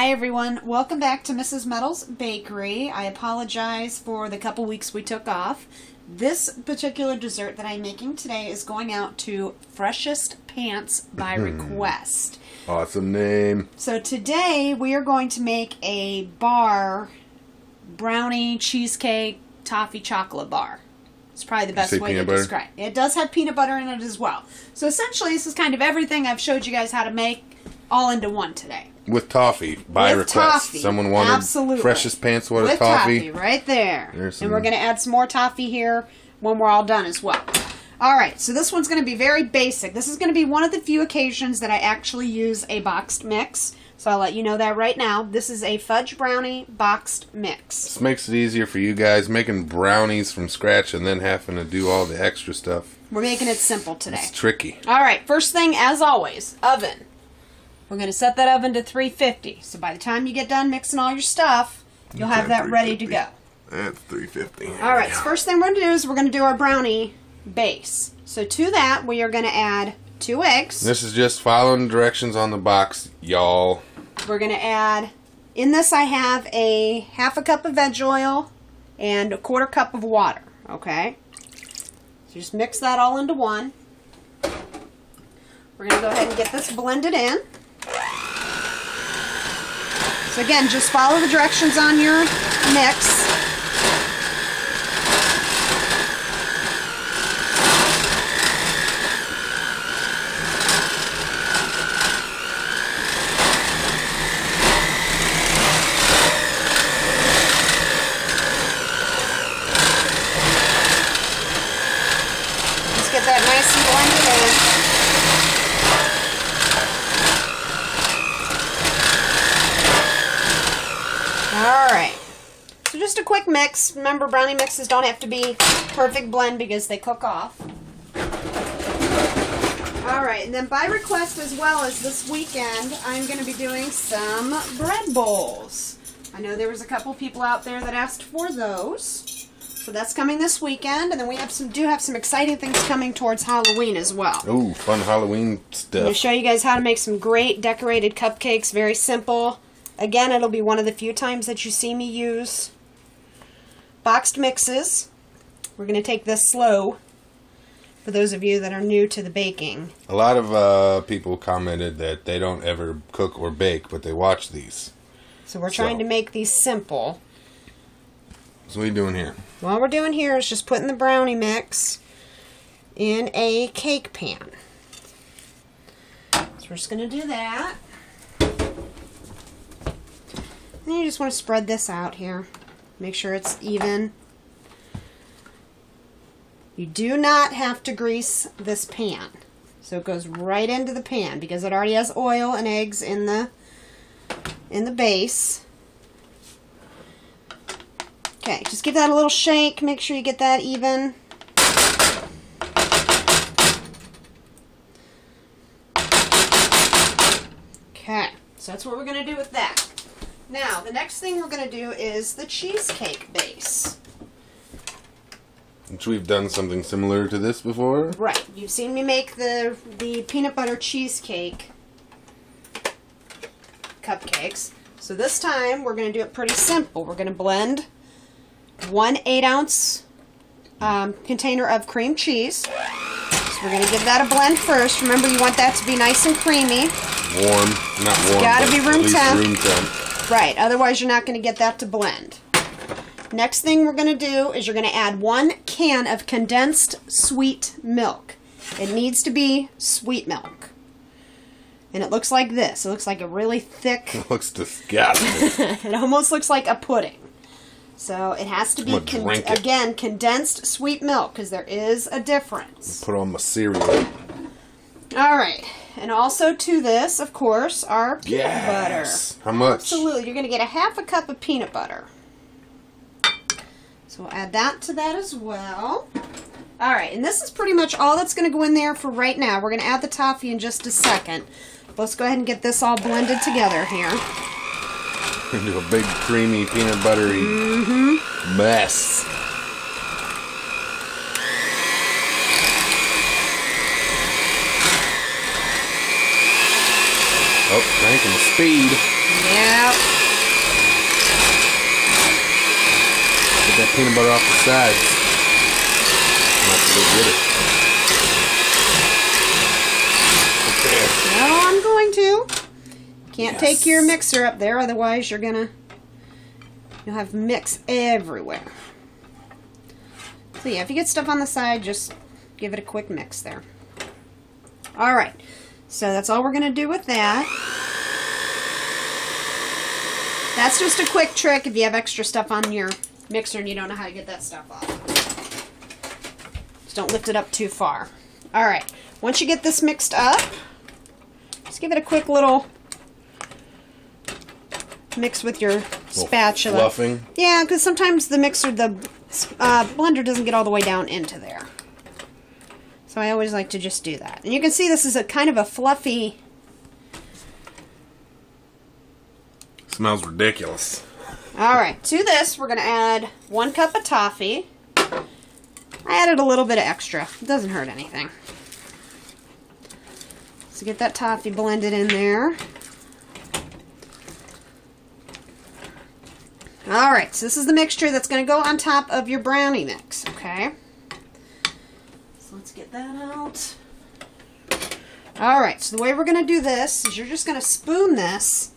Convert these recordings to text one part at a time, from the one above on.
Hi everyone, welcome back to Mrs. Metal's Bakery. I apologize for the couple weeks we took off. This particular dessert that I'm making today is going out to FreshestPants by request. Awesome name. So today we are going to make a bar, brownie, cheesecake, toffee chocolate bar. It's probably the best way to describe it. It does have peanut butter in it as well. So essentially this is kind of everything I've showed you guys how to make all into one today. With toffee, by request. Toffee. Someone wanted FreshestPants with toffee. Right there. And we're going to add some more toffee here when we're all done as well. Alright, so this one's going to be very basic. This is going to be one of the few occasions that I actually use a boxed mix. So I'll let you know that right now. This is a fudge brownie boxed mix. This makes it easier for you guys making brownies from scratch and then having to do all the extra stuff. We're making it simple today. It's tricky. Alright, first thing as always, oven. We're going to set that oven to 350. So by the time you get done mixing all your stuff, you'll have that ready to go. That's 350. Alright, so first thing we're going to do is we're going to do our brownie base. So to that, we are going to add 2 eggs. This is just following directions on the box, y'all. We're going to add, in this I have a half a cup of veg oil and a 1/4 cup of water. Okay? So just mix that all into one. We're going to go ahead and get this blended in. So again, just follow the directions on your mix. Just get that nice and blended in. Alright, so just a quick mix. Remember, brownie mixes don't have to be perfect blend because they cook off. Alright, and then by request as well as this weekend, I'm going to be doing some bread bowls. I know there was a couple people out there that asked for those. So that's coming this weekend, and then we have some exciting things coming towards Halloween as well. Ooh, fun Halloween stuff. I'm going to show you guys how to make some great decorated cupcakes, very simple. Again, it'll be one of the few times that you see me use boxed mixes. We're going to take this slow for those of you that are new to the baking. A lot of people commented that they don't ever cook or bake, but they watch these. So we're trying to make these simple. So what are you doing here? What we're doing here is just putting the brownie mix in a cake pan. So we're just going to do that. And you just want to spread this out here. Make sure it's even. You do not have to grease this pan. So it goes right into the pan because it already has oil and eggs in the base. Okay, just give that a little shake. Make sure you get that even. Okay, so that's what we're going to do with that. Now, the next thing we're going to do is the cheesecake base. Which we've done something similar to this before. Right. You've seen me make the peanut butter cheesecake cupcakes. So this time, we're going to do it pretty simple. We're going to blend 1 8-ounce container of cream cheese. So we're going to give that a blend first. Remember, you want that to be nice and creamy. Warm. Not warm. It's got to be room temp. Room temp. Right, otherwise you're not going to get that to blend. Next thing we're going to do is you're going to add 1 can of condensed sweet milk. It needs to be sweet milk. And it looks like this. It looks like a really thick... It looks disgusting. It almost looks like a pudding. So it has to be, again, condensed sweet milk because there is a difference. Put on my cereal. Alright. And also to this, of course, our peanut butter. How much? Absolutely. You're going to get a half a cup of peanut butter. So we'll add that to that as well. Alright, and this is pretty much all that's going to go in there for right now. We're going to add the toffee in just a second. Let's go ahead and get this all blended together here. Into a big creamy peanut buttery mess. Oh, cranking the speed. Yep. Get that peanut butter off the sides. I'm about to go get it. Okay. No, I'm going to. Can't take your mixer up there, otherwise you'll have mix everywhere. So yeah, if you get stuff on the side, just give it a quick mix there. Alright, so that's all we're going to do with that. That's just a quick trick if you have extra stuff on your mixer and you don't know how to get that stuff off. Just don't lift it up too far. Alright, once you get this mixed up, just give it a quick little mix with your spatula. Fluffing? Yeah, because sometimes the blender doesn't get all the way down into there. So I always like to just do that. And you can see this is a kind of a fluffy... Smells ridiculous. Alright, to this we're going to add 1 cup of toffee. I added a little bit of extra. It doesn't hurt anything. So get that toffee blended in there. Alright, so this is the mixture that's going to go on top of your brownie mix, okay? So let's get that out. Alright, so the way we're going to do this is you're just going to spoon this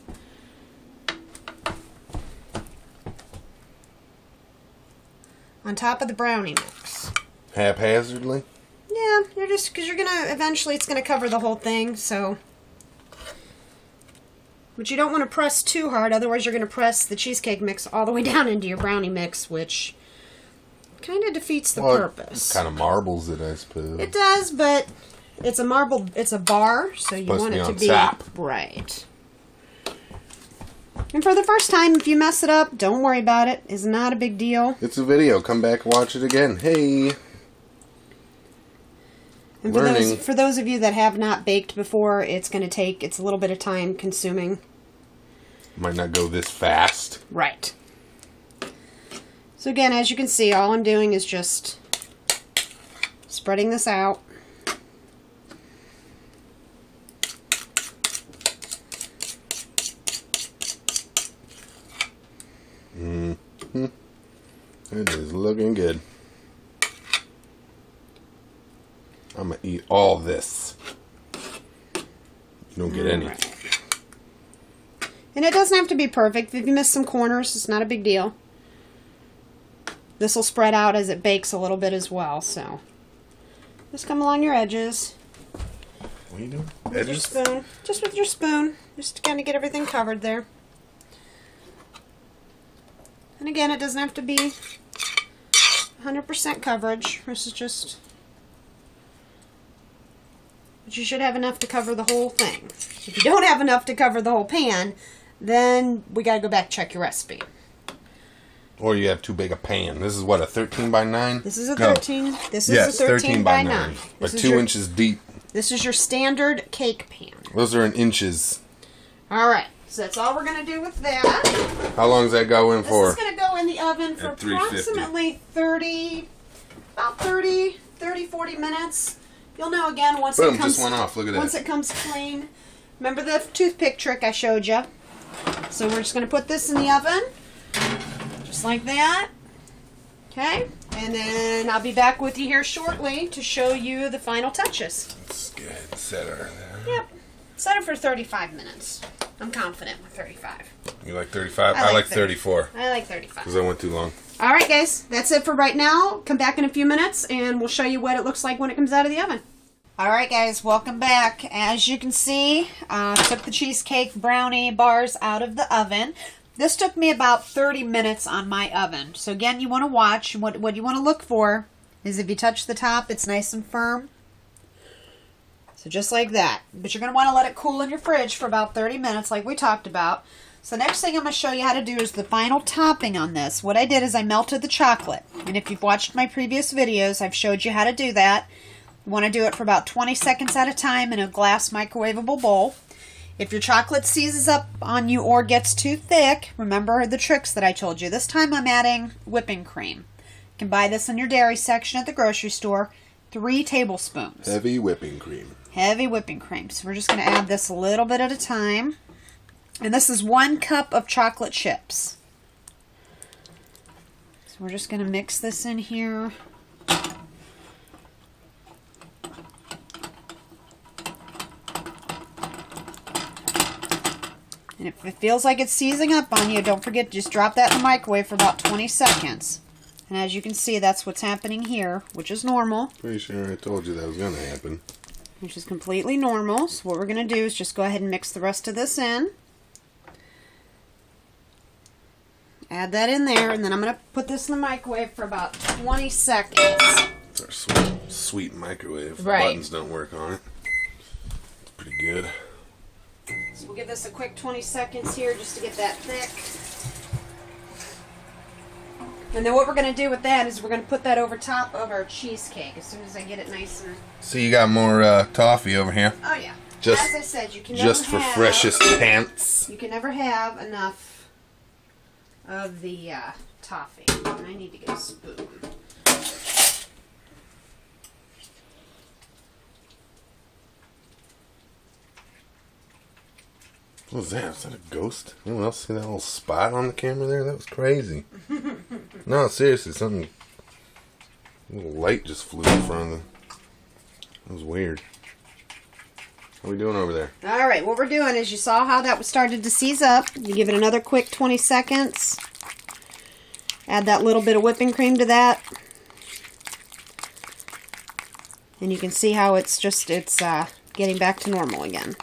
on top of the brownie mix. Haphazardly? Yeah, you're just, because you're going to, eventually it's going to cover the whole thing, so... But you don't want to press too hard, otherwise you're going to press the cheesecake mix all the way down into your brownie mix, which kind of defeats the purpose. It kind of marbles it, I suppose. It does, but it's a marble, it's a bar, so you want it to be top. Right. And for the first time, if you mess it up, don't worry about it. It's not a big deal. It's a video. Come back and watch it again. Hey. And for those of you that have not baked before, it's going to take, it's a little bit of time consuming. Might not go this fast. Right. So again, as you can see, all I'm doing is just spreading this out. Mm-hmm. It is looking good. I'm going to eat all this. You don't get any. Right. And it doesn't have to be perfect. If you miss some corners, it's not a big deal. This will spread out as it bakes a little bit as well, so just come along your edges. What are you doing? With your spoon. Just with your spoon. Just to kind of get everything covered there. And again, it doesn't have to be 100% coverage. This is just... But you should have enough to cover the whole thing. If you don't have enough to cover the whole pan, then we gotta go back and check your recipe. Or you have too big a pan. This is what, a 13 by 9? This is a 13. No. This is yes, a 13 by 9. But 2 inches deep. This is your standard cake pan. Those are in inches. Alright, so that's all we're going to do with that. How long does that go in for? This is going to go in the oven for approximately 40 minutes. You'll know again once Boom, it comes... just went off. Look at that. Once it comes clean. Remember the toothpick trick I showed you? So we're just going to put this in the oven. Just like that. Okay? And then I'll be back with you here shortly to show you the final touches. Let's go ahead and set her there. Yep. Set it for 35 minutes. I'm confident with 35. You like 35? I like 34. I like 35. Because I went too long. Alright guys, that's it for right now. Come back in a few minutes and we'll show you what it looks like when it comes out of the oven. Alright guys, welcome back. As you can see, took the cheesecake brownie bars out of the oven. This took me about 30 minutes on my oven. So again, you want to watch. What you want to look for is if you touch the top, it's nice and firm. So just like that. But you're going to want to let it cool in your fridge for about 30 minutes like we talked about. So the next thing I'm going to show you how to do is the final topping on this. What I did is I melted the chocolate. And if you've watched my previous videos, I've showed you how to do that. You want to do it for about 20 seconds at a time in a glass microwavable bowl. If your chocolate seizes up on you or gets too thick, remember the tricks that I told you. This time I'm adding whipping cream. You can buy this in your dairy section at the grocery store. 3 tablespoons. Heavy whipping cream. Heavy whipping cream. So we're just going to add this a little bit at a time. And this is 1 cup of chocolate chips. So we're just going to mix this in here. And if it feels like it's seizing up on you, don't forget to just drop that in the microwave for about 20 seconds. And as you can see, that's what's happening here, which is normal. Pretty sure I told you that was going to happen. Which is completely normal. So what we're going to do is just go ahead and mix the rest of this in. Add that in there, and then I'm going to put this in the microwave for about 20 seconds. It's our sweet microwave. Right. The buttons don't work on it. It's pretty good. So we'll give this a quick 20 seconds here just to get that thick. And then what we're going to do with that is we're going to put that over top of our cheesecake as soon as I get it nice and... So you got more toffee over here. Oh yeah. Just, as I said, you can never just for freshest pants. You can never have enough of the toffee. I need to get a spoon. What was that? Is that a ghost? Anyone else see that little spot on the camera there? That was crazy. No, seriously, something... A little light just flew in front of the... That was weird. What are we doing over there? Alright, what we're doing is you saw how that started to seize up. You give it another quick 20 seconds. Add that little bit of whipping cream to that. And you can see how it's getting back to normal again.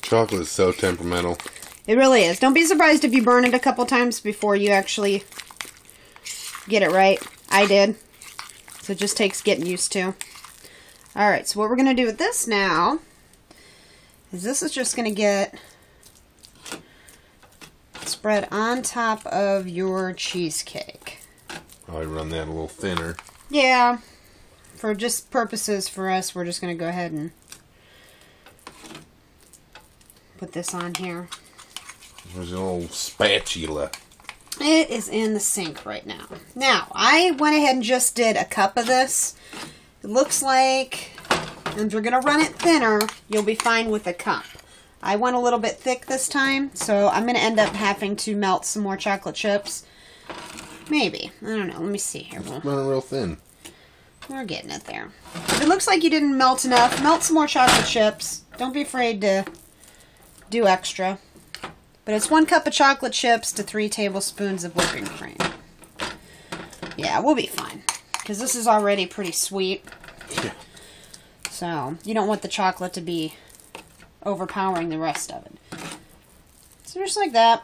Chocolate is so temperamental. It really is. Don't be surprised if you burn it a couple times before you actually get it right. I did. So it just takes getting used to. Alright, so what we're going to do with this now is this is just going to get spread on top of your cheesecake. I'll run that a little thinner. Yeah. For just purposes for us, we're just going to go ahead and put this on here. There's an old spatula. It is in the sink right now. Now, I went ahead and just did a cup of this. It looks like, if you're going to run it thinner, you'll be fine with a cup. I went a little bit thick this time, so I'm going to end up having to melt some more chocolate chips. Maybe. I don't know. Let me see here. Run it real thin. We're getting it there. If it looks like you didn't melt enough, melt some more chocolate chips. Don't be afraid to do extra. But it's 1 cup of chocolate chips to 3 tablespoons of whipping cream. Yeah, we'll be fine. Because this is already pretty sweet. Yeah. So, you don't want the chocolate to be overpowering the rest of it. So just like that.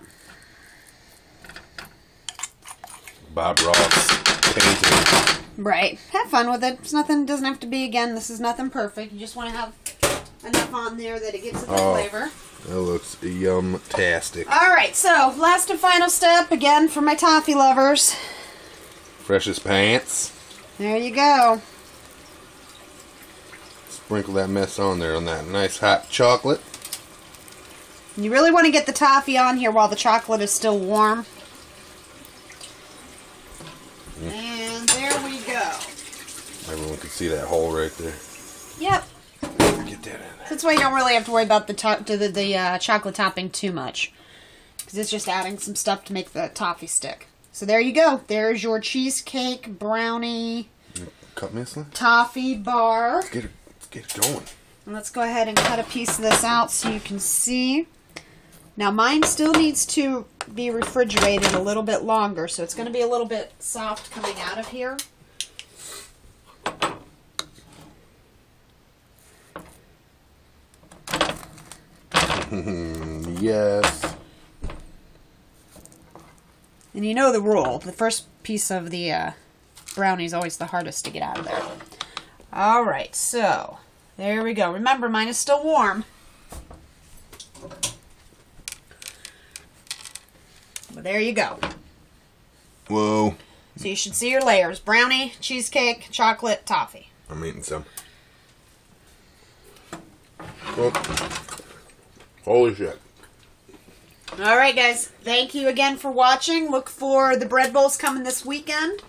Bob Ross painting. Right. Have fun with it. It's nothing, doesn't have to be, again, this is nothing perfect. You just want to have enough on there that it gives it the flavor. That looks yum-tastic. Alright, so last and final step, again, for my toffee lovers. FreshestPants. There you go. Sprinkle that mess on there on that nice hot chocolate. You really want to get the toffee on here while the chocolate is still warm. And there we go. Everyone can see that hole right there. Yep. Get that in there. That's why you don't really have to worry about the chocolate topping too much. Because it's just adding some stuff to make the toffee stick. So there you go. There's your cheesecake brownie Cut me a slice? toffee bar. Let's get it going. And let's go ahead and cut a piece of this out so you can see. Now mine still needs to be refrigerated a little bit longer, so it's going to be a little bit soft coming out of here. Yes. And you know the rule. The first piece of the brownie is always the hardest to get out of there. Alright, so there we go. Remember, mine is still warm. But there you go. Whoa. So you should see your layers. Brownie, cheesecake, chocolate, toffee. I'm eating some. Oh. Holy shit. Alright guys, thank you again for watching. Look for the bread bowls coming this weekend.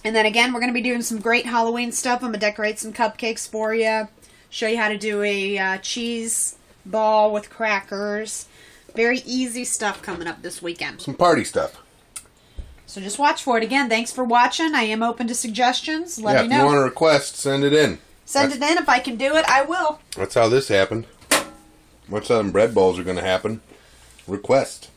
And then again, we're going to be doing some great Halloween stuff. I'm going to decorate some cupcakes for you. Show you how to do a cheese ball with crackers. Very easy stuff coming up this weekend. Some party stuff. So just watch for it. Again, thanks for watching. I am open to suggestions. Let me know. If you want a request, send it in. Send it in. If I can do it, I will. That's how this happened. What's how them bread bowls are going to happen? Request.